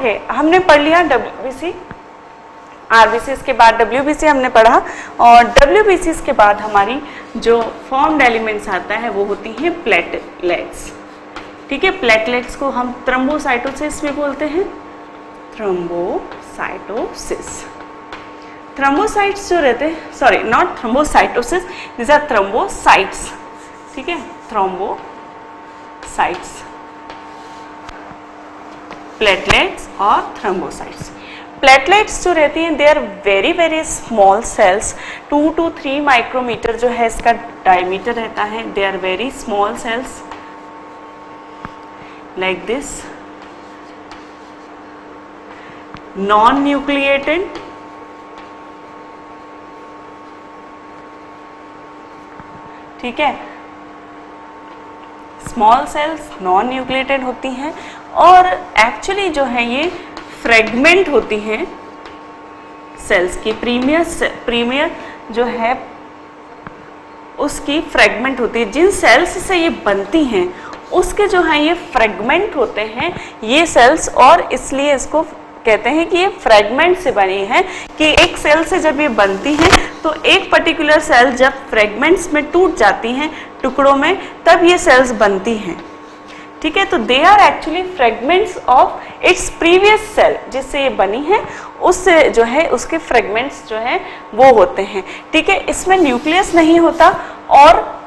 Okay, हमने पढ़ लिया डब्ल्यूबीसी, आरबीसी के बाद डब्ल्यूबीसी हमने पढ़ा, और डब्ल्यूबीसी के बाद हमारी जो फॉर्म्ड एलिमेंट्स आता है वो होती हैं प्लेटलेट्स। ठीक है, प्लेटलेट्स को हम थ्रोम्बोसाइटोसिस भी बोलते हैं, थ्रोम्बोसाइटोसिस। थ्रोम्बोसाइट्स जो रहते हैं, sorry not thrombocytosis, this are thrombocytes. ठीक है, थ्रोम्बोसाइट्स, प्लेटलेट्स और थ्रोम्बोसाइट्स। प्लेटलेट्स जो रहती हैं they are very very small cells, 2 to 3 micrometre जो है इसका डायमीटर रहता है। They are very small cells like this, non nucleated, ठीक है, स्मॉल सेल्स नॉन न्यूक्लिएटेड होती हैं, और एक्चुअली जो है ये फ्रेगमेंट होती हैं सेल्स की, प्रीमियर जो है उसकी फ्रेगमेंट होती है। जिन सेल्स से ये बनती हैं उसके जो है ये फ्रेगमेंट होते हैं ये सेल्स, और इसलिए इसको कहते हैं कि ये फ्रेगमेंट से बनी है, कि एक सेल से जब ये बनती हैं तो एक पर्टिकुलर सेल जब फ्रेगमेंट्स में टूट जाती हैं, टुकड़ों में, तब ये सेल्स बनती हैं। ठीक है, तो they are actually fragments of its previous cell, जिससे ये बनी है उससे जो है उसके फ्रेगमेंट्स जो है वो होते हैं। ठीक है, इसमें न्यूक्लियस नहीं होता और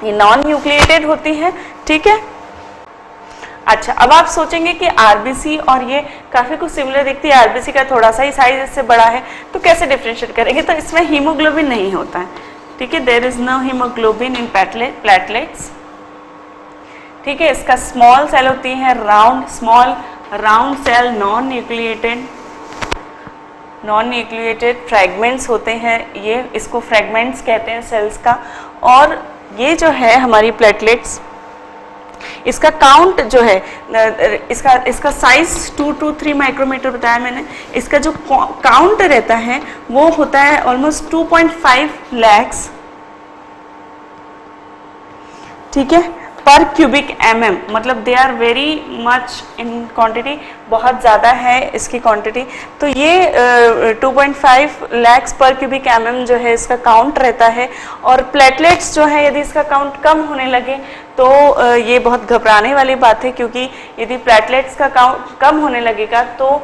ये नॉन न्यूक्लिएटेड होती है। ठीक है, अच्छा, अब आप सोचेंगे कि आरबीसी और ये काफ़ी कुछ सिमिलर दिखती है, आरबीसी का थोड़ा सा ही साइज इससे बड़ा है, तो कैसे डिफ्रेंशिएट करेंगे? तो इसमें हीमोग्लोबिन नहीं होता है। ठीक है, there is no haemoglobin in platelets. ठीक है, इसका स्मॉल सेल होती है, round, small round cell, non nucleated fragments होते हैं, ये इसको फ्रैगमेंट्स कहते हैं सेल्स का। और ये जो है हमारी प्लेटलेट्स, इसका काउंट जो है, इसका साइज 2 to 3 माइक्रोमीटर बताया मैंने। इसका जो काउंट रहता है वो होता है ऑलमोस्ट 2.5 lakhs, ठीक है, पर क्यूबिक mm, मतलब they are very much in quantity, बहुत ज़्यादा है इसकी क्वांटिटी। तो ये 2.5 lakhs पर क्यूबिक mm जो है इसका काउंट रहता है। और प्लेटलेट्स जो है यदि इसका काउंट कम होने लगे तो ये बहुत घबराने वाली बात है, क्योंकि यदि प्लेटलेट्स का काउंट कम होने लगेगा तो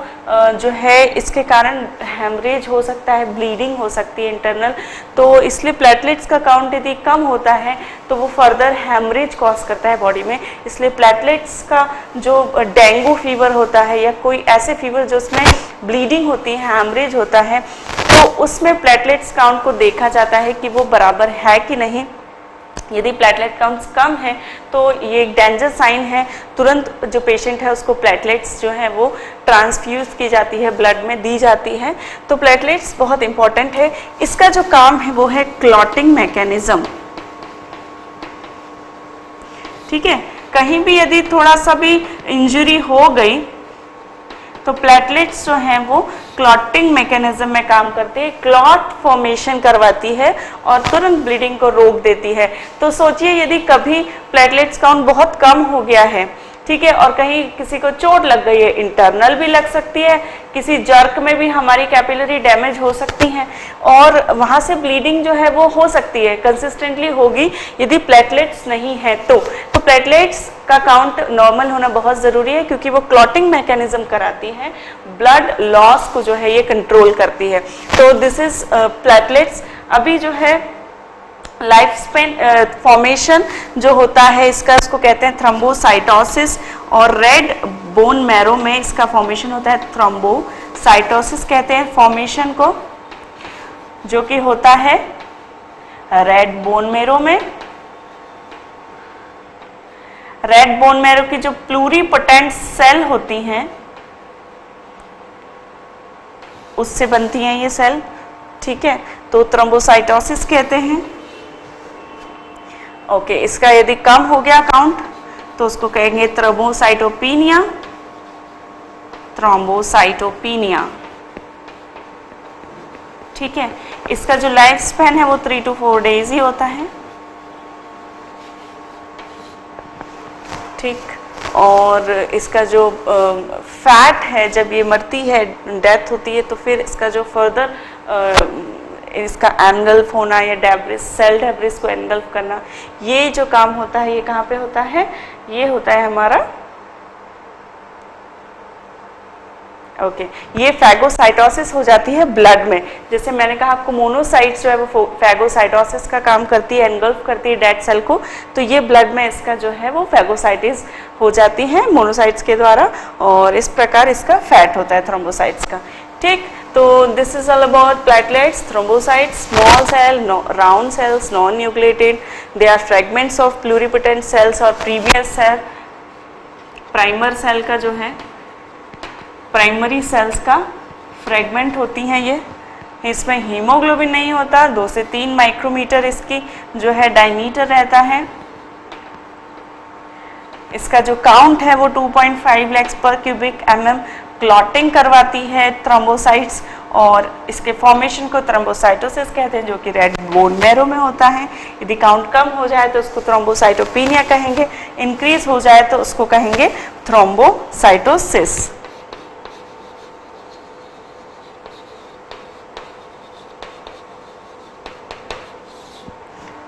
जो है इसके कारण हेमरेज हो सकता है, ब्लीडिंग हो सकती है इंटरनल। तो इसलिए प्लेटलेट्स का काउंट यदि कम होता है तो वो फर्दर हेमरेज कॉज करता है बॉडी में। इसलिए प्लेटलेट्स का जो डेंगू फीवर होता है या कोई ऐसे फीवर जो उसमें ब्लीडिंग होती है, हेमरेज होता है, तो उसमें प्लेटलेट्स काउंट को देखा जाता है कि वो बराबर है कि नहीं। यदि प्लेटलेट काउंट्स कम है तो ये एक डेंजर साइन है, तुरंत जो पेशेंट है उसको प्लेटलेट्स जो है वो ट्रांसफ्यूज की जाती है, ब्लड में दी जाती है। तो प्लेटलेट्स बहुत इंपॉर्टेंट है। इसका जो काम है वो है क्लॉटिंग मैकेनिज्म। ठीक है, कहीं भी यदि थोड़ा सा भी इंजरी हो गई तो प्लेटलेट्स जो हैं वो क्लॉटिंग मैकेनिज्म में काम करती है, क्लॉट फॉर्मेशन करवाती है और तुरंत ब्लीडिंग को रोक देती है। तो सोचिए यदि कभी प्लेटलेट्स काउंट बहुत कम हो गया है, ठीक है, और कहीं किसी को चोट लग गई है, इंटरनल भी लग सकती है, किसी जर्क में भी हमारी कैपिलरी डैमेज हो सकती है और वहाँ से ब्लीडिंग जो है वो हो सकती है, कंसिस्टेंटली होगी यदि प्लेटलेट्स नहीं है तो प्लेटलेट्स का काउंट नॉर्मल होना बहुत ज़रूरी है, क्योंकि वो क्लॉटिंग मैकेनिज्म कराती है, ब्लड लॉस को जो है ये कंट्रोल करती है। तो दिस इज प्लेटलेट्स। अभी जो है लाइफ स्पेन फॉर्मेशन जो होता है इसका, इसको कहते हैं थ्रोम्बोसाइटोसिस, और रेड बोन मैरो में इसका फॉर्मेशन होता है, थ्रोम्बोसाइटोसिस कहते हैं फॉर्मेशन को, जो कि होता है रेड बोन मैरो में। रेड बोन मैरो की जो प्लूरीपोटेंट सेल होती हैं उससे बनती हैं ये सेल, ठीक है, तो थ्रोम्बोसाइटोसिस कहते हैं। ओके, इसका यदि कम हो गया काउंट तो उसको कहेंगे थ्रोम्बोसाइटोपिनिया, थ्रोम्बोसाइटोपिनिया, ठीक है। इसका जो लाइफ स्पैन है वो 3 to 4 days ही होता है, ठीक। और इसका जो फैट है, जब ये मरती है, डेथ होती है, तो फिर इसका जो फर्दर इसका एनगल्फ होना या डेब्रिस, सेल डेब्रिस को एनगल्फ करना, ये जो काम होता है ये कहाँ पे होता है? ये होता है हमारा ये फैगोसाइटोसिस हो जाती है ब्लड में। जैसे मैंने कहा आपको मोनोसाइट्स जो है वो फैगोसाइटोसिस का काम करती है, एनगल्फ करती है डेड सेल को, तो ये ब्लड में इसका जो है वो फैगोसाइटिस हो जाती है मोनोसाइट्स के द्वारा, और इस प्रकार इसका फैट होता है थ्रोम्बोसाइट्स का। ठीक, तो this is all about platelets, thrombocytes, small cell, round cells, non nucleated, they are fragments of pluripotent cells और प्रीवियस सेल। प्राइमर सेल का जो है, प्राइमरी सेल्स का फ्रेगमेंट होती हैं ये, इसमें हीमोग्लोबिन नहीं होता, 2 से 3 माइक्रोमीटर इसकी जो है डायमीटर रहता है। इसका जो काउंट है वो 2.5 lakhs पर क्यूबिक mm क्लॉटिंग करवाती है थ्रोम्बोसाइट्स, और इसके फॉर्मेशन को थ्रोम्बोसाइटोसिस कहते हैं, जो कि रेड बोन मैरो में होता है। यदि काउंट कम हो जाए तो उसको थ्रोम्बोसाइटोपिनिया कहेंगे, इंक्रीज हो जाए तो उसको कहेंगे थ्रोम्बोसाइटोसिस।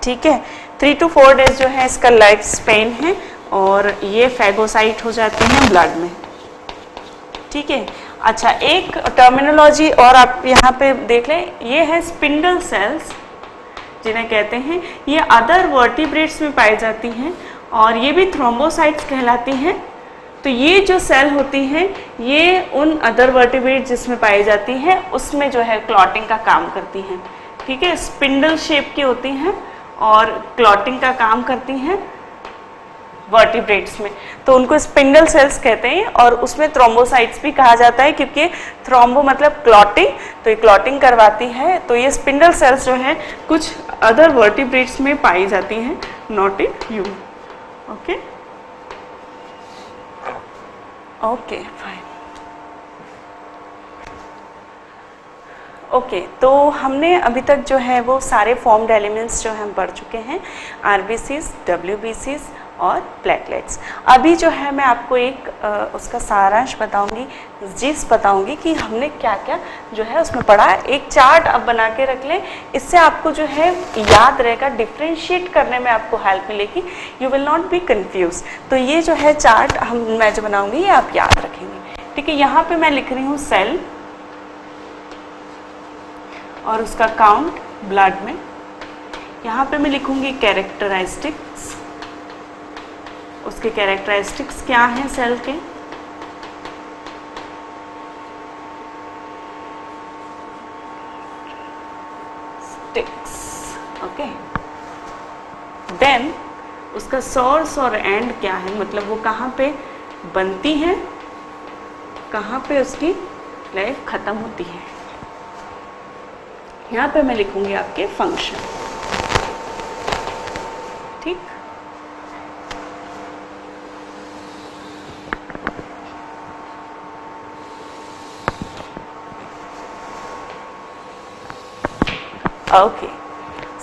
ठीक है, 3 to 4 days जो है इसका लाइफ स्पेन है, और ये फैगोसाइट हो जाते हैं ब्लड में। ठीक है, अच्छा एक टर्मिनोलॉजी और आप यहाँ पे देख लें, ये है स्पिंडल सेल्स जिन्हें कहते हैं, ये अदर वर्टिब्रेट्स में पाई जाती हैं और ये भी थ्रोम्बोसाइट्स कहलाती हैं। तो ये जो सेल होती हैं ये उन अदर वर्टिब्रेट जिसमें पाई जाती हैं उसमें जो है क्लॉटिंग का काम करती हैं। ठीक है, स्पिंडल शेप की होती हैं और क्लॉटिंग का काम करती हैं वर्टिब्रेट्स में, तो उनको स्पिंडल सेल्स कहते हैं, और उसमें थ्रोम्बोसाइट्स भी कहा जाता है क्योंकि थ्रोम्बो मतलब क्लॉटिंग, तो ये क्लॉटिंग करवाती है। तो ये स्पिंडल सेल्स जो है कुछ अदर वर्टिब्रेट्स में पाई जाती हैं, not in human. Okay okay fine. Okay, तो हमने अभी तक जो है वो सारे फॉर्म्ड एलिमेंट्स जो हम पढ़ चुके हैं, आरबीसीज, डब्ल्यूबीसीज और प्लेटलेट्स। अभी जो है मैं आपको एक उसका सारांश बताऊंगी, जिस बताऊंगी कि हमने क्या क्या जो है उसमें पढ़ा है। एक चार्ट आप बना के रख लें, इससे आपको जो है याद रहेगा, डिफ्रेंशिएट करने में आपको हेल्प मिलेगी, you will not be confuse. तो ये जो है चार्ट मैं जो बनाऊंगी ये आप याद रखेंगे। ठीक है, यहाँ पे मैं लिख रही हूँ सेल और उसका काउंट ब्लड में। यहाँ पे मैं लिखूंगी कैरेक्टरिस्टिक्स, उसके कैरेक्टरिस्टिक्स क्या हैं सेल के। Sticks, okay. देन उसका सोर्स और एंड क्या है, मतलब वो कहाँ पे बनती है, कहाँ पे उसकी लाइफ खत्म होती है। यहाँ पे मैं लिखूंगी आपके फंक्शन। ठीक, ओके।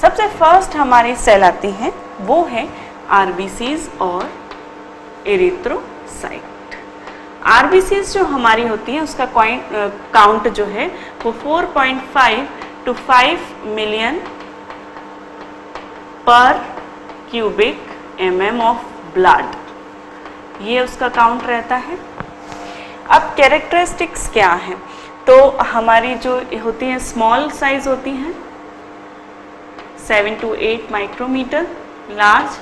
सबसे फर्स्ट हमारी सेल आती है वो है आरबीसीज और एरिथ्रोसाइट। आरबीसीज जो हमारी होती है उसका काउंट जो है वो 4.5 to 5 million पर क्यूबिक mm ऑफ ब्लड, ये उसका काउंट रहता है। अब कैरेक्टरिस्टिक्स क्या है, तो हमारी जो होती हैं स्मॉल साइज होती हैं 7 to 8 micrometer, large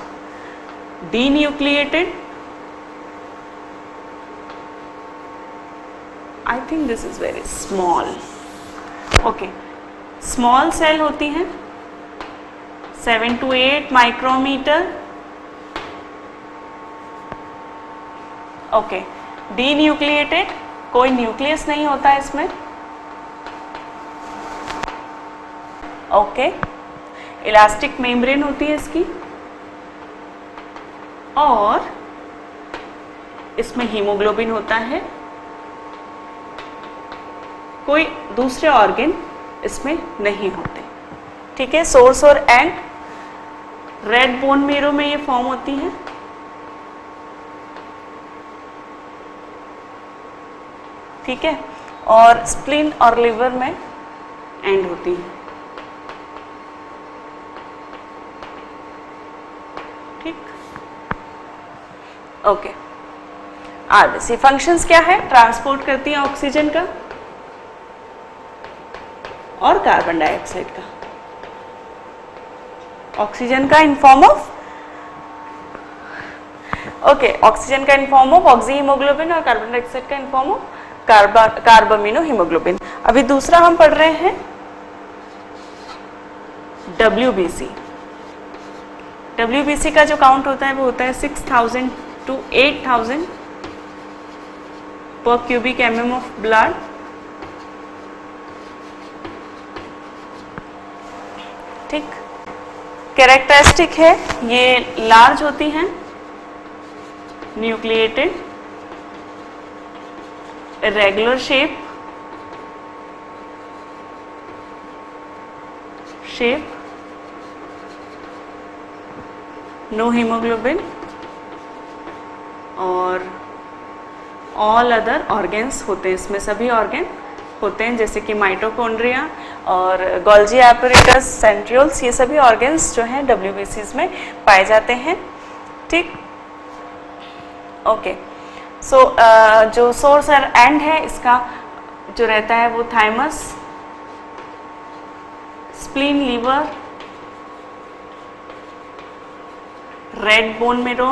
denucleated, I think this is very small. Okay, small cell होती हैं 7 to 8 माइक्रोमीटर। ओके, डीन्यूक्लिएटेड, कोई न्यूक्लियस नहीं होता है इसमें। ओके, इलास्टिक मेम्ब्रेन होती है इसकी, और इसमें हीमोग्लोबिन होता है, कोई दूसरे ऑर्गन इसमें नहीं होते। ठीक है, सोर्स और एंड रेड बोन मेरो में ये फॉर्म होती है, ठीक है, और स्प्लीन और लिवर में एंड होती है। ठीक, ओके। आरबीसी फंक्शंस क्या है? ट्रांसपोर्ट करती है ऑक्सीजन का और कार्बन डाइऑक्साइड का, ऑक्सीजन का इन फॉर्म ऑफ ऑक्सीजन का in form of oxy haemoglobin और कार्बन डाइऑक्साइड का in form of carbamino haemoglobin. अभी दूसरा हम पढ़ रहे हैं WBC। WBC का जो काउंट होता है वो होता है 6000 to 8000 per cubic mm of blood. ठीक, कैरेक्टरिस्टिक है, ये लार्ज होती हैं, nucleated, irregular shape, no haemoglobin और ऑल अदर ऑर्गेन्स होते हैं, इसमें सभी ऑर्गेन होते हैं जैसे कि माइटोकॉन्ड्रिया और गोल्जी एपैरेटस, सेंट्रियोल्स, ये सभी ऑर्गेन्स जो हैं WBCs में पाए जाते हैं। ठीक, ओके। सो जो सोर्स और एंड है इसका जो रहता है वो thymus, spleen, liver, red bone marrow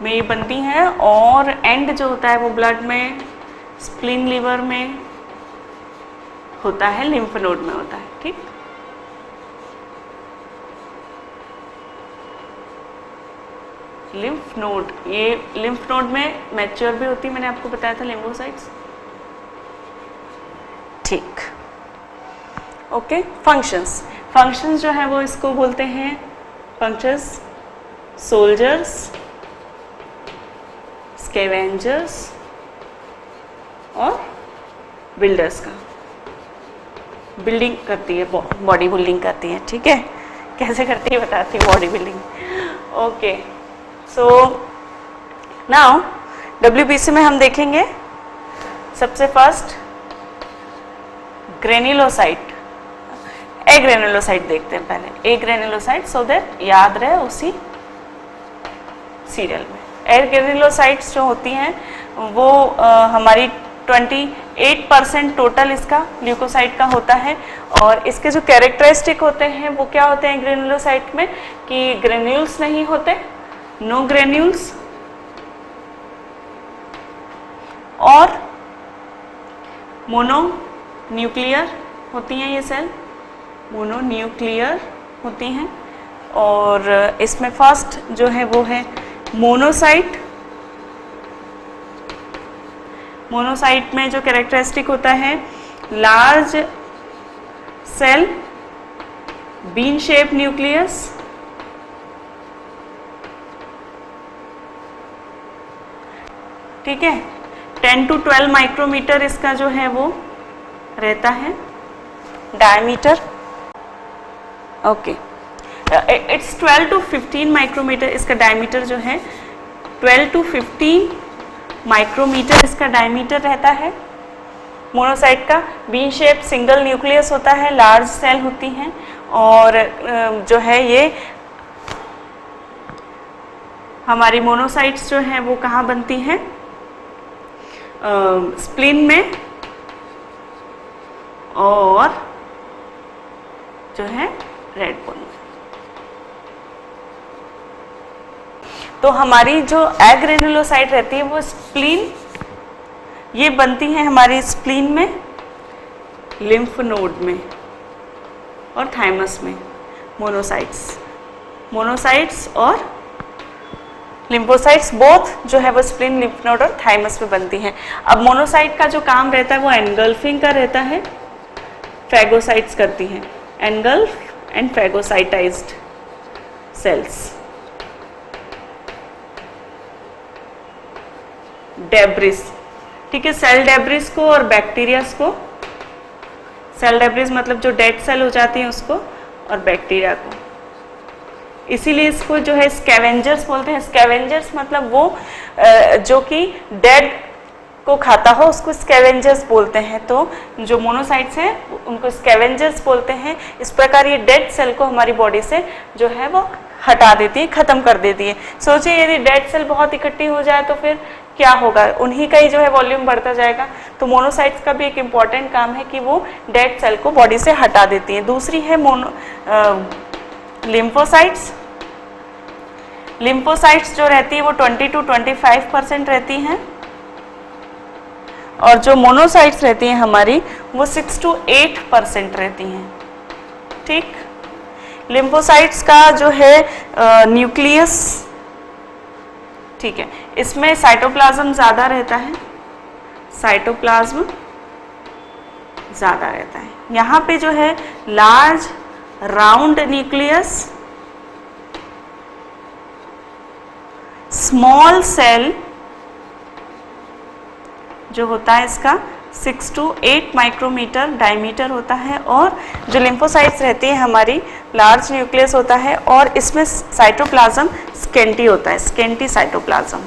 में ये बनती हैं, और एंड जो होता है वो ब्लड में, स्प्लीन, लीवर में होता है, लिम्फ नोड में होता है। ठीक, लिम्फ नोड, ये लिम्फ नोड में मैच्योर भी होती है, मैंने आपको बताया था, लिम्फोसाइट्स। ठीक, ओके। फंक्शंस जो है वो इसको बोलते हैं फंक्शंस, सोल्जर्स, स्कैवेंजर्स और बिल्डर्स का। बिल्डिंग करती है, बॉडी बिल्डिंग करती है। ठीक है, कैसे करती है बताती है, body building. Okay, so now WBC में हम देखेंगे सबसे फर्स्ट ग्रेन्युलोसाइट, एग्रेन्युलोसाइट देखते हैं पहले, एग्रेन्युलोसाइट, सो दैट याद रहे उसी सीरियल में। एग्रेन्युलोसाइट्स जो होती हैं वो हमारी 28% टोटल इसका ल्यूकोसाइट का होता है, और इसके जो कैरेक्टरिस्टिक होते हैं वो क्या होते हैं ग्रेन्युलोसाइट में, कि ग्रेन्यूल्स नहीं होते, नो ग्रेन्यूल्स, और मोनो न्यूक्लियर होती हैं ये सेल, मोनो न्यूक्लियर होती हैं। और इसमें फर्स्ट जो है वो है मोनोसाइट। मोनोसाइट में जो कैरेक्टरिस्टिक होता है, large cell, bean shape nucleus, ठीक है, 10 to 12 माइक्रोमीटर इसका जो है वो रहता है diameter. Okay, it's 12 to 15 micrometer इसका डायमीटर जो है, 12 to 15 माइक्रोमीटर इसका डायमीटर रहता है मोनोसाइट का। बीन शेप सिंगल न्यूक्लियस होता है, लार्ज सेल होती हैं, और जो है ये हमारी मोनोसाइट्स जो हैं वो कहाँ बनती हैं, स्प्लीन में और जो है रेड बोन में। तो हमारी जो एग्रेन्युलोसाइट रहती है वो स्प्लीन, ये बनती है हमारी स्प्लीन में, लिम्फ नोड में और थाइमस में। मोनोसाइट्स और लिम्फोसाइट्स बोथ जो है वो स्प्लीन, लिम्फ नोड और थाइमस में बनती हैं। अब मोनोसाइट का जो काम रहता है वो एनगल्फिंग का रहता है, फैगोसाइट्स करती हैं, एनगल्फ एंड फैगोसाइटाइज्ड सेल्स। डेब्रिस, ठीक है, सेल डेब्रिस को और बैक्टीरियास को, सेल डेब्रिस मतलब जो डेड सेल हो जाती हैं उसको, और बैक्टीरिया को, इसीलिए इसको जो है स्कैवेंजर्स बोलते हैं। स्कैवेंजर्स मतलब वो जो कि डेड को खाता हो उसको स्कैवेंजर्स बोलते हैं। तो जो मोनोसाइट्स हैं उनको स्कैवेंजर्स बोलते हैं। इस प्रकार ये डेड सेल को हमारी बॉडी से जो है वो हटा देती है, खत्म कर देती है। सोचिए यदि डेड सेल बहुत इकट्ठी हो जाए तो फिर क्या होगा, उन्हीं का ही जो है वॉल्यूम बढ़ता जाएगा। तो मोनोसाइट्स का भी एक इम्पॉर्टेंट काम है कि वो डेड सेल को बॉडी से हटा देती है। दूसरी है लिम्फोसाइट्स। लिम्फोसाइट्स जो रहती है वो 20 to 25% रहती हैं और जो मोनोसाइट्स रहती हैं हमारी वो 6 to 8% रहती हैं। ठीक, लिम्फोसाइट्स का जो है न्यूक्लियस, ठीक है, इसमें साइटोप्लाज्म ज़्यादा रहता है, साइटोप्लाज्म ज़्यादा रहता है। यहाँ पे जो है large round nucleus, small cell जो होता है इसका 6 to 8 माइक्रोमीटर डायमीटर होता है और जो लिम्फोसाइट्स रहती है हमारी लार्ज न्यूक्लियस होता है और इसमें साइटोप्लाज्म स्केंटी होता है, स्केंटी साइटोप्लाज्म।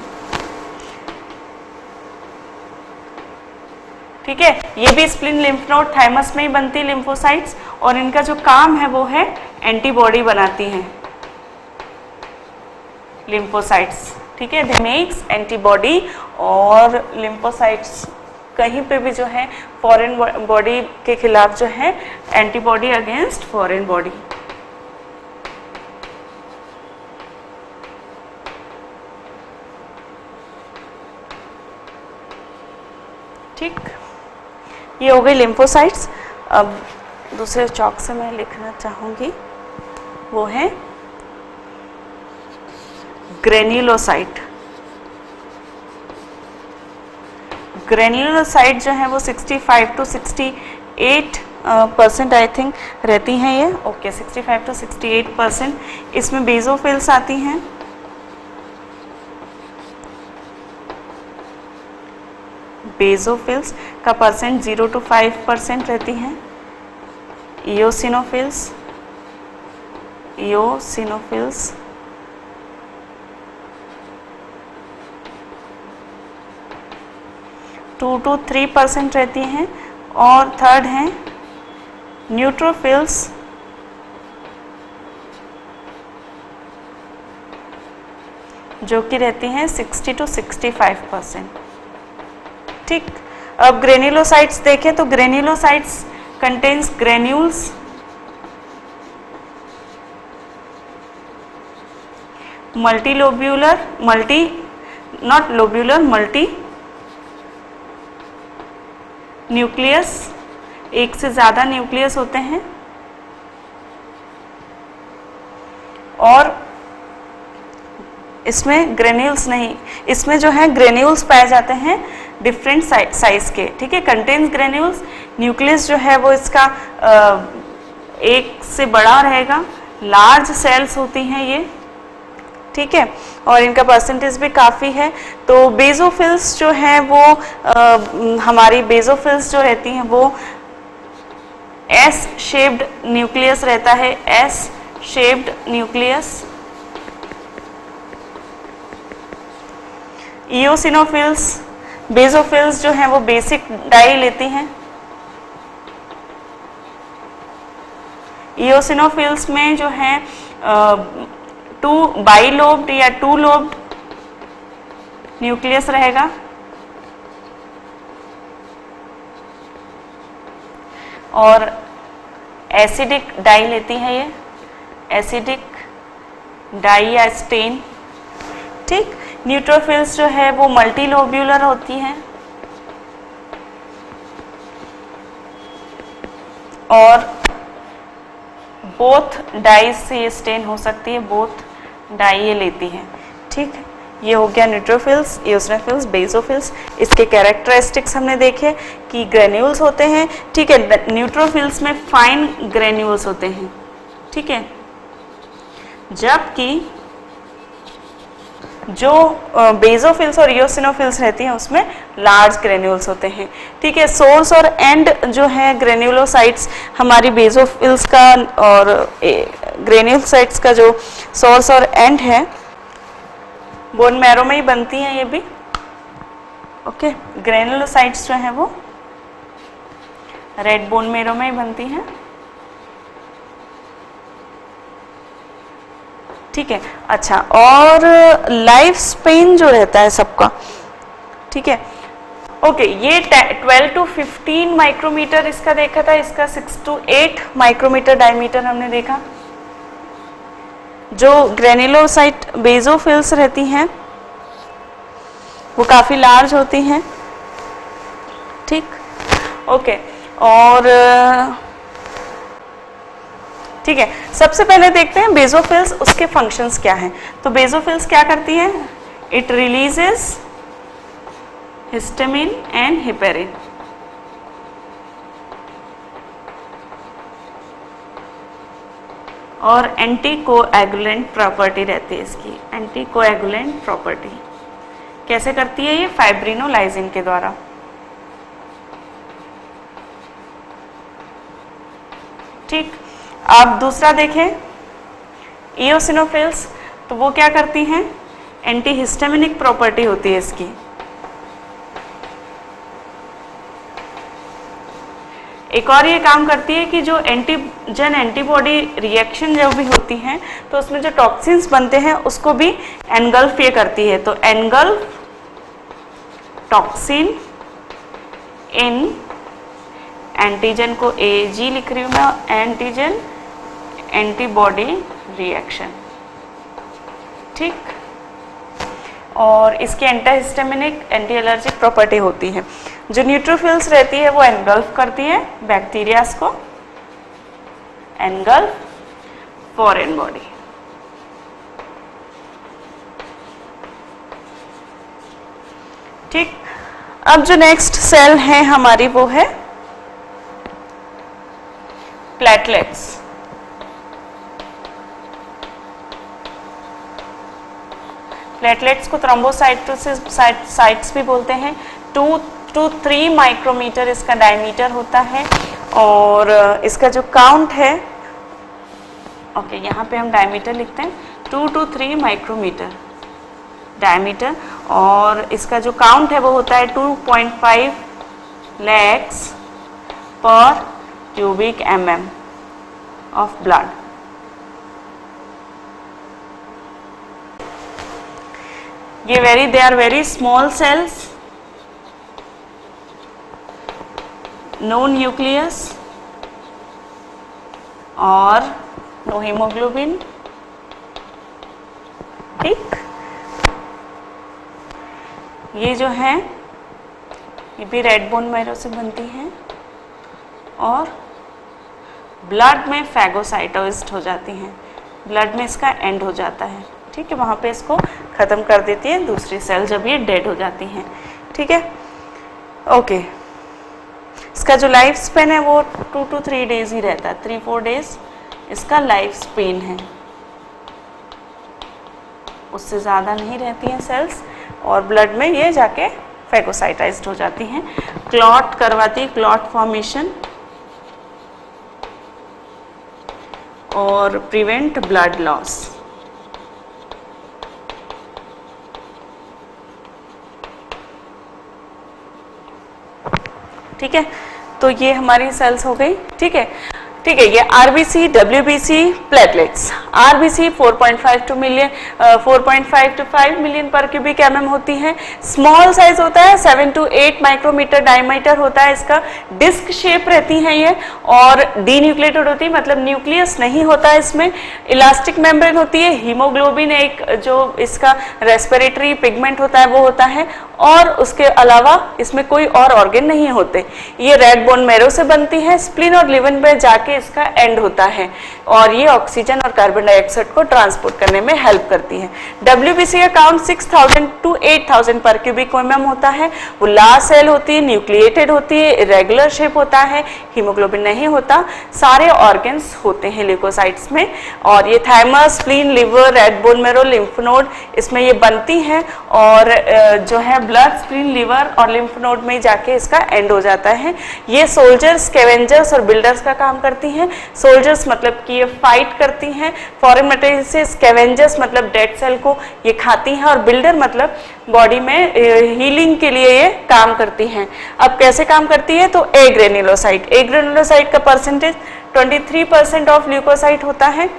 ठीक है, ये भी स्प्लीन, लिम्फ नोड, थाइमस में ही बनती है लिम्फोसाइट्स और इनका जो काम है वो है एंटीबॉडी बनाती हैं लिम्फोसाइट्स। ठीक है, दे मेक्स एंटीबॉडी और लिम्फोसाइट्स कहीं पे भी जो है फॉरेन बॉडी के खिलाफ जो है एंटीबॉडी अगेंस्ट फॉरेन बॉडी। ठीक, ये हो गई लिम्फोसाइट्स। अब दूसरे चौक से मैं लिखना चाहूंगी वो है ग्रेन्युलोसाइट। ग्रेन्युलोसाइट जो है वो 65 to 68% आई थिंक रहती हैं ये। Okay, 65 to 68%। इसमें बेसोफिल्स आती हैं, बेसोफिल्स का परसेंट 0 to 5% रहती हैं। इयोसिनोफिल्स, इयोसिनोफिल्स 2 to 3% रहती हैं और थर्ड हैं न्यूट्रोफिल्स, जो कि रहती हैं 60 to 65%। ठीक, अब ग्रेन्युलोसाइट्स देखें तो granulocytes contains granules, multilobular, not lobular, multi nucleus, एक से ज़्यादा न्यूक्लियस होते हैं और इसमें ग्रेन्यूल्स नहीं, इसमें जो है ग्रेन्यूल्स पाए जाते हैं डिफरेंट साइज के। ठीक है, कंटेन्स ग्रेन्यूल्स, न्यूक्लियस जो है वो इसका एक से बड़ा रहेगा, लार्ज सेल्स होती हैं ये। ठीक है, और इनका परसेंटेज भी काफ़ी है। तो बेसोफिल्स जो है वो हमारी बेसोफिल्स जो रहती हैं वो एस शेप्ड न्यूक्लियस रहता है, एस शेप्ड न्यूक्लियस। इयोसिनोफिल्स, बेसोफिल्स जो हैं वो बेसिक डाई लेती हैं। इयोसिनोफिल्स में जो है 2 बाइलोब्ड या 2 लोब्ड न्यूक्लियस रहेगा और एसिडिक डाई लेती है ये, एसिडिक डाई या स्टेन। ठीक, न्यूट्रोफिल्स जो है वो मल्टीलोब्यूलर होती हैं और बोथ डाई से ये स्टेन हो सकती है, बोथ डाई ये लेती हैं। ठीक, ये हो गया न्यूट्रोफिल्स, इयोसिनोफिल्स, बेसोफिल्स। इसके कैरेक्टरिस्टिक्स हमने देखे कि ग्रेन्यूल्स होते हैं। ठीक है, न्यूट्रोफिल्स में फाइन ग्रेन्यूल्स होते हैं। ठीक है, जबकि जो बेसोफिल्स और इयोसिनोफिल्स रहती हैं उसमें लार्ज ग्रेन्यूल्स होते हैं। ठीक है, सोर्स और एंड जो है ग्रेन्युलोसाइट्स हमारी बेसोफिल्स का और ग्रेन्यूलोसाइट्स का जो सोर्स और एंड है बोन मैरो में ही बनती हैं ये भी। ओके, ग्रेन्यूलोसाइट्स जो है वो रेड बोन मैरो में ही बनती हैं। ठीक है, अच्छा, और लाइफ स्पेन जो रहता है सबका, ठीक है, ओके, ये 12 to 15 माइक्रोमीटर इसका देखा था, इसका 6 to 8 माइक्रोमीटर डायमीटर हमने देखा। जो ग्रेन्युलोसाइट बेसोफिल्स रहती हैं वो काफ़ी लार्ज होती हैं। ठीक, ओके, और ठीक है, सबसे पहले देखते हैं बेसोफिल्स, उसके फंक्शंस क्या हैं। तो बेसोफिल्स क्या करती हैं? It releases histamine and heparin. और एंटी कोएगुलेंट प्रॉपर्टी रहती है इसकी। एंटी कोएगुलेंट प्रॉपर्टी कैसे करती है ये? फाइब्रिनोलाइसिन के द्वारा। ठीक, आप दूसरा देखें इओसिनोफिल्स, तो वो क्या करती हैं? एंटी हिस्टामिनिक प्रॉपर्टी होती है इसकी। एक और ये काम करती है कि जो एंटीजन एंटीबॉडी रिएक्शन जो भी होती हैं तो उसमें जो टॉक्सिन्स बनते हैं उसको भी एनगल्फ ये करती है। तो एनगल्फ टॉक्सिन इन एंटीजन को एजी लिख रही हूँ मैं, एंटीजन एंटीबॉडी रिएक्शन। ठीक, और इसकी एंटीहिस्टामिनिक एंटी एलर्जिक प्रॉपर्टी होती है। जो न्यूट्रोफिल्स रहती है वो एनगल्फ करती है बैक्टीरियाज को, एनगल्फ फॉरेन बॉडी। ठीक, अब जो नेक्स्ट सेल है हमारी वो है प्लेटलेट्स। प्लेटलेट्स को थ्रोम्बोसाइटोसिस साइट्स भी बोलते हैं। 2 to 3 माइक्रोमीटर इसका डायमीटर होता है और इसका जो काउंट है, ओके, यहाँ पे हम डायमीटर लिखते हैं 2 to 3 माइक्रोमीटर डायमीटर, और इसका जो काउंट है वो होता है 2.5 lakhs पर क्यूबिक mm ऑफ ब्लड। ये they are very small cells, no nucleus और नो हीमोग्लोबिन। ठीक, ये जो है ये भी रेड बोन मैरो से बनती हैं और ब्लड में फैगोसाइटोसिस हो जाती हैं। ब्लड में इसका एंड हो जाता है। ठीक है, वहाँ पे इसको ख़त्म कर देती है दूसरी सेल जब ये डेड हो जाती हैं। ठीक है, ओके, इसका जो लाइफ स्पेन है वो 2 to 3 days ही रहता है, 3-4 days इसका लाइफ स्पेन है, उससे ज़्यादा नहीं रहती हैं सेल्स, और ब्लड में ये जाके फैगोसाइटाइज्ड हो जाती हैं, क्लॉट करवाती है, क्लॉट फॉर्मेशन, और प्रिवेंट ब्लड लॉस। ठीक है, तो ये हमारी सेल्स हो गई। ठीक है, ठीक है, ये RBC, WBC, platelets. RBC 4.5 to 5 million पर क्यूबिक mm होती है। स्मॉल साइज होता है, 7 to 8 माइक्रोमीटर डायमीटर होता है इसका। डिस्क शेप रहती है ये, और डीन्यूक्लिएटेड होती है, मतलब न्यूक्लियस नहीं होता है इसमें। इलास्टिक मेम्ब्रेन होती है। हीमोग्लोबिन एक जो इसका रेस्पिरेटरी पिगमेंट होता है वो होता है, और उसके अलावा इसमें कोई और ऑर्गन नहीं होते। ये रेड बोन मैरो से बनती है। स्प्लीन और लिवर में जाके इसका एंड होता है, और ये ऑक्सीजन और कार्बन डाइऑक्साइड को ट्रांसपोर्ट करने में हेल्प करती है। डब्ल्यूबीसी का count 6000 to 8000 per cubic mm होता है। वो लार्ज सेल होती है, न्यूक्लिएटेड होती है, इरेगुलर शेप होता है, हीमोग्लोबिन नहीं होता, सारे ऑर्गन्स होते हैं ल्यूकोसाइट्स में। और ये thymus, spleen, liver, red bone marrow, lymph node इसमें ये बनती हैं, और जो है ब्लड, स्प्लीन, लिवर और लिम्फ नोड में जाके इसका एंड हो जाता है। ये सोल्जर्स, स्कैवेंजर्स और बिल्डर्स का काम करती करती हैं, सोल्जर्स मतलब कि ये फाइट करती हैं, फॉरेन मटेरियल से, स्कैवेंजर्स मतलब डेड सेल को ये खाती हैं, और बिल्डर मतलब बॉडी में हीलिंग के लिए ये काम करती हैं। अब कैसे काम करती है, तो ए ग्रेनुलोसाइट का परसेंटेज 23% ऑफ ल्यूकोसाइट होता है।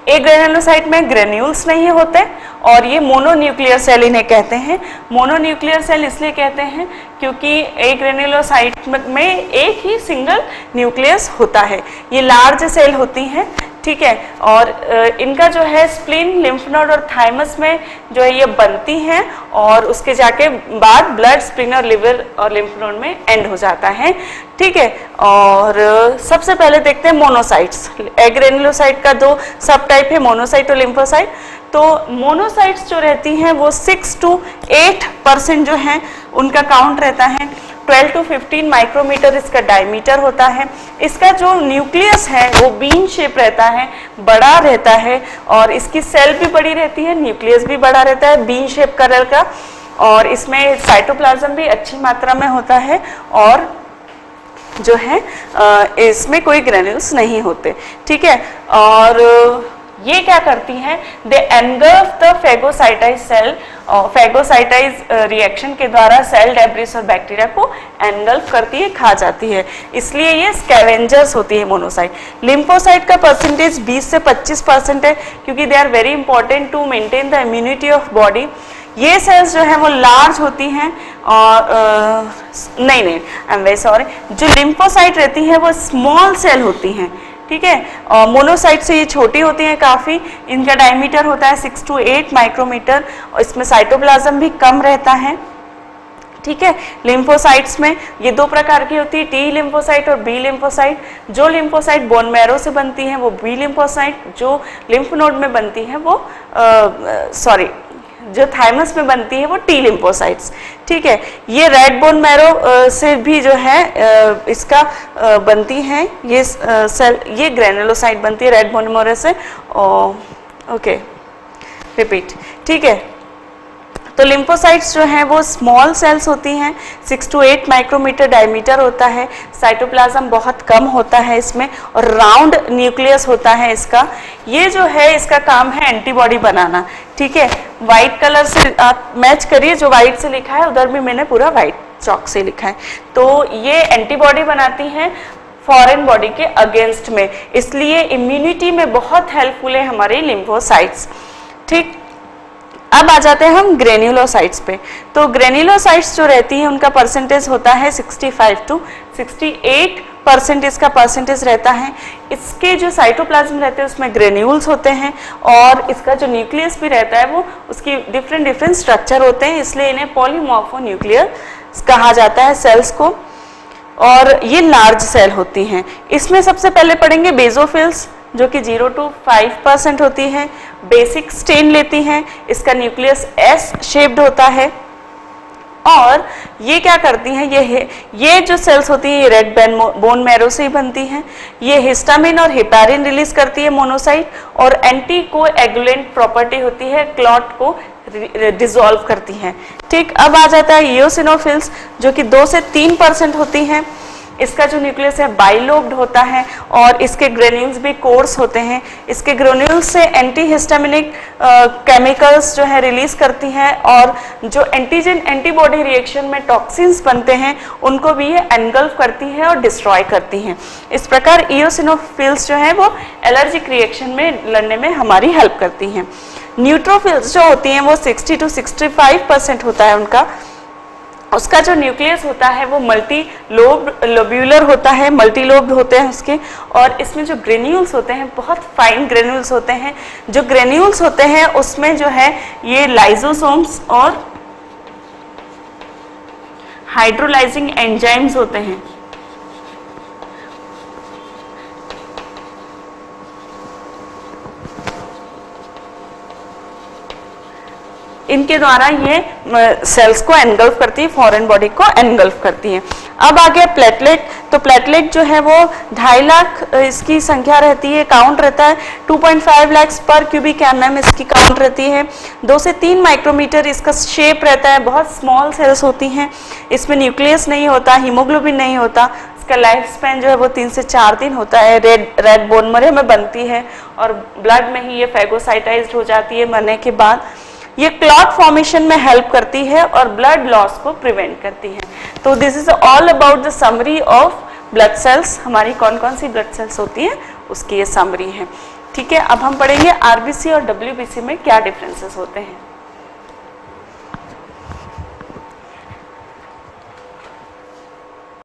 ए ग्रेनुलोसाइट में ग्रेन्यूल्स नहीं होते और ये मोनोन्यूक्लियर सेल इन्हें कहते हैं। मोनोन्यूक्लियर सेल इसलिए कहते हैं क्योंकि ए ग्रेनुलोसाइट में एक ही सिंगल न्यूक्लियस होता है। ये लार्ज सेल होती हैं, ठीक है, और इनका जो है स्प्लीन, लिम्फ नोड और थाइमस में जो है ये बनती हैं और उसके जाके बाद ब्लड, स्प्लीन और लिवर और लिम्फ नोड में एंड हो जाता है, ठीक है। और सबसे पहले देखते हैं मोनोसाइट्स। एग्रेनुलोसाइट का दो सब टाइप है, मोनोसाइट और लिम्फोसाइट। तो मोनोसाइट्स जो रहती हैं वो 6 to 8% जो है उनका काउंट रहता है। 12 to 15 माइक्रोमीटर इसका डायमीटर होता है। इसका जो न्यूक्लियस है वो बीन शेप रहता है, बड़ा रहता है, और इसकी सेल भी बड़ी रहती है, न्यूक्लियस भी बड़ा रहता है, बीन शेप कलर का, और इसमें साइटोप्लाज्म भी अच्छी मात्रा में होता है, और जो है इसमें कोई ग्रेन्यूल्स नहीं होते, ठीक है। और ये क्या करती हैं, दे एनगल्फ द फेगोसाइटाइज सेल, फेगोसाइटाइज रिएक्शन के द्वारा सेल डेब्रिस और बैक्टीरिया को एनगल्फ करती है, खा जाती है, इसलिए ये स्कैवेंजर्स होती है मोनोसाइट। लिम्फोसाइट का परसेंटेज 20 से 25% है, क्योंकि they are very important to maintain the immunity of body. ये सेल्स जो है वो लार्ज होती हैं, और नहीं आई एम वेरी सॉरी, जो लिम्फोसाइट रहती है वो स्मॉल सेल होती हैं, ठीक है। मोनोसाइट से ये छोटी होती हैं काफ़ी, इनका डायमीटर होता है 6 to 8 माइक्रोमीटर, और इसमें साइटोप्लाज्म भी कम रहता है, ठीक है। लिम्फोसाइट्स में ये दो प्रकार की होती है, टी लिम्फोसाइट और बी लिम्फोसाइट। जो लिम्फोसाइट बोन मैरो से बनती हैं वो बी लिम्फोसाइट, जो लिम्फ नोड में बनती हैं वो जो थाइमस में बनती है वो टी लिम्फोसाइट्स, ठीक है। ये रेड बोन मैरो से भी जो है इसका बनती हैं ये सेल, ये ग्रेनुलोसाइट बनती है रेड बोन मैरो से, ओके रिपीट, ठीक है। तो लिम्फोसाइट्स जो हैं वो स्मॉल सेल्स होती हैं, 6 to 8 माइक्रोमीटर डायमीटर होता है, साइटोप्लाज्म बहुत कम होता है इसमें, और राउंड न्यूक्लियस होता है इसका। ये जो है इसका काम है एंटीबॉडी बनाना, ठीक है। वाइट कलर से आप मैच करिए, जो वाइट से लिखा है उधर भी मैंने पूरा वाइट चॉक से लिखा है। तो ये एंटीबॉडी बनाती हैं फॉरेन बॉडी के अगेंस्ट में, इसलिए इम्यूनिटी में बहुत हेल्पफुल है हमारे लिम्फोसाइट्स, ठीक। अब आ जाते हैं हम ग्रेन्युलोसाइट्स पे। तो ग्रेन्युलोसाइट्स जो रहती हैं उनका परसेंटेज होता है 65 to 68% इसका परसेंटेज रहता है। इसके जो साइटोप्लाज्म रहते हैं उसमें ग्रेन्यूल्स होते हैं, और इसका जो न्यूक्लियस भी रहता है वो उसकी डिफरेंट स्ट्रक्चर होते हैं, इसलिए इन्हें पॉलीमॉर्फोन्यूक्लियर कहा जाता है सेल्स को, और ये लार्ज सेल होती हैं। इसमें सबसे पहले पढ़ेंगे बेसोफिल्स, जो कि 0 to 5% होती है, बेसिक स्टेन लेती हैं, इसका न्यूक्लियस एस शेप्ड होता है, और ये क्या करती हैं, ये जो सेल्स होती हैं ये रेड बोन मैरो से ही बनती हैं। ये हिस्टामिन और हेपारिन रिलीज करती है मोनोसाइट, और एंटी कोएगुलेंट प्रॉपर्टी होती है, क्लॉट को डिसॉल्व करती हैं, ठीक। अब आ जाता है इओसिनोफिल्स, जो कि 2 से 3% होती हैं। इसका जो न्यूक्लियस है बाइलोब्ड होता है, और इसके ग्रेन्यूल्स भी कोर्स होते हैं। इसके ग्रेन्यूल्स से एंटीहिस्टामिनिक केमिकल्स जो है रिलीज करती हैं, और जो एंटीजन एंटीबॉडी रिएक्शन में टॉक्सिन्स बनते हैं उनको भी ये एनगल्फ करती है और डिस्ट्रॉय करती हैं। इस प्रकार इओसिनोफिल्स जो है वो एलर्जिक रिएक्शन में लड़ने में हमारी हेल्प करती हैं। न्यूट्रोफिल्स जो होती हैं वो 60 to 65% होता है उनका। उसका जो न्यूक्लियस होता है वो लोब्यूलर होता है, मल्टीलोब्ड होते हैं उसके, और इसमें जो ग्रेन्यूल्स होते हैं बहुत फाइन ग्रेन्यूल्स होते हैं। जो ग्रेन्यूल्स होते हैं उसमें जो है ये लाइजोसोम्स और हाइड्रोलाइजिंग एंजाइम्स होते हैं। इनके द्वारा ये सेल्स को एनगल्फ करती है, फॉरेन बॉडी को एनगल्फ करती है। अब आ गया प्लेटलेट। तो प्लेटलेट जो है वो 2.5 लाख इसकी संख्या रहती है, काउंट रहता है। 2.5 लाख पर क्यूबिक mm इसकी काउंट रहती है। 2 से 3 माइक्रोमीटर इसका शेप रहता है, बहुत स्मॉल सेल्स होती हैं। इसमें न्यूक्लियस नहीं होता, हीमोग्लोबिन नहीं होता, इसका लाइफ स्पैन जो है वो 3 से 4 दिन होता है। रेड बोन मरे में बनती है और ब्लड में ही ये फैगोसाइटाइज्ड हो जाती है मरने के बाद। ये क्लॉट फॉर्मेशन में हेल्प करती है और ब्लड लॉस को प्रिवेंट करती है। तो this is all about the summary of blood cells. हमारी कौन कौन सी ब्लड सेल्स होती हैं उसकी ये समरी है। ठीक है, अब हम पढ़ेंगे आरबीसी और डब्ल्यूबीसी में क्या डिफरेंसेस होते हैं।